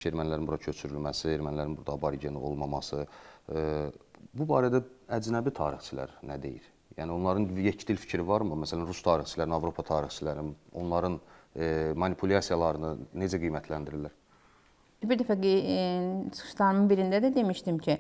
Ermənilərin bura köçürülməsi, ermənilərin burada aborigeni olmaması. Bu barədə əcnəbi tarixçilər nə deyir? Yəni onların yekdil fikri varmı? Məsələn, Rus tarixçilərin, Avropa tarixçilərin, onların manipulyasiyalarını necə qiymətləndirirlər? Bir dəfə çıxışlarımın birində də demişdim ki,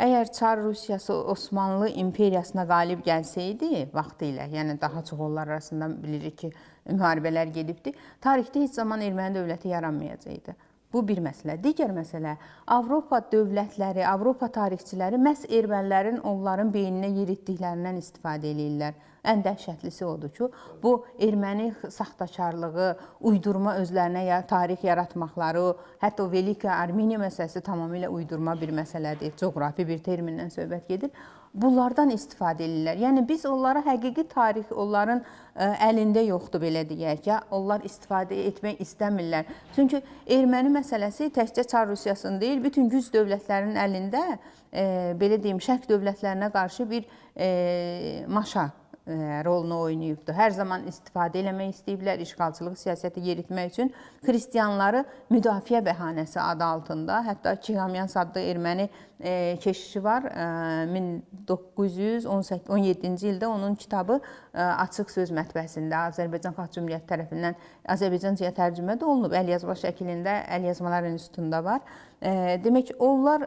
əgər Çar Rusiyası Osmanlı imperiyasına qalib gəlsəydi vaxtilə, yəni daha çox onlar arasında bilirik ki, müharibələr gedibdi, tarixdə heç zaman erməni dövləti yaranmayacaqdı. Bu bir məsələ. Digər məsələ, Avropa dövlətləri, Avropa tarixçiləri məhz ermənilərin onların beyninə yeritdiklərindən istifadə edirlər. Ən dəhşətlisi odur ki, bu erməni saxtakarlığı, uydurma özlərinə tarix yaratmaqları, hətta o Velika Armeniya məsələsi tamamilə uydurma bir məsələdir, coğrafi bir termindən söhbət gedir. Bunlardan istifadə edirlər. Yəni biz onlara həqiqi tarix onların əlində yoxdur, belə deyək ki, onlar istifadə etmək istəmirlər. Çünki erməni məsələsi təkcə Çar Rusiyasının deyil, bütün güc dövlətlərinin əlində, belə deyim, şərq dövlətlərinə qarşı bir maşa rolunu oynayıbdır. Hər zaman istifadə eləmək istəyiblər, işğalçılıq siyasəti yeritmək üçün xristianları müdafiə bəhanəsi adı altında, hətta Çiğamyans adlı erməni keşişi var. 1917-ci ildə onun kitabı Açıq Söz mətbəəsində Azərbaycan Xalq Cümhuriyyəti tərəfindən Azərbaycancaya tərcümə də olunub. Əlyazma şəklində Əlyazmalar İnstitutunda var. Demək, onlar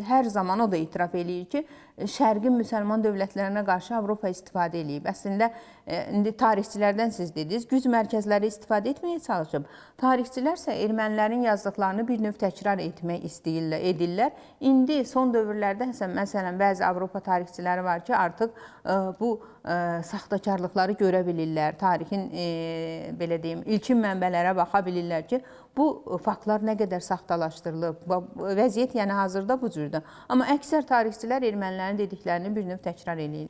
hər zaman o da itiraf eləyir ki, Şərqin müsəlman dövlətlərinə qarşı Avropa istifadə edib. Əslində, indi tarixçilərdən siz dediniz, güc mərkəzləri istifadə etməyə çalışıb. Tarixçilər isə ermənilərin yazdıqlarını bir növ təkrar etmək edirlər. İndi son dövrlərdə, məsələn, bəzi Avropa tarixçiləri var ki, artıq bu saxtakarlıqları görə bilirlər. Tarixin, belə deyim, ilkin mənbələrə baxa bilirlər ki, bu faktlar nə qədər saxtalaşdırılıb. Vəziyyət yəni hazırda bu cürdür. Amma əksər tarixçilər ermənilərin dediklərini bir növ təkrar edirlər.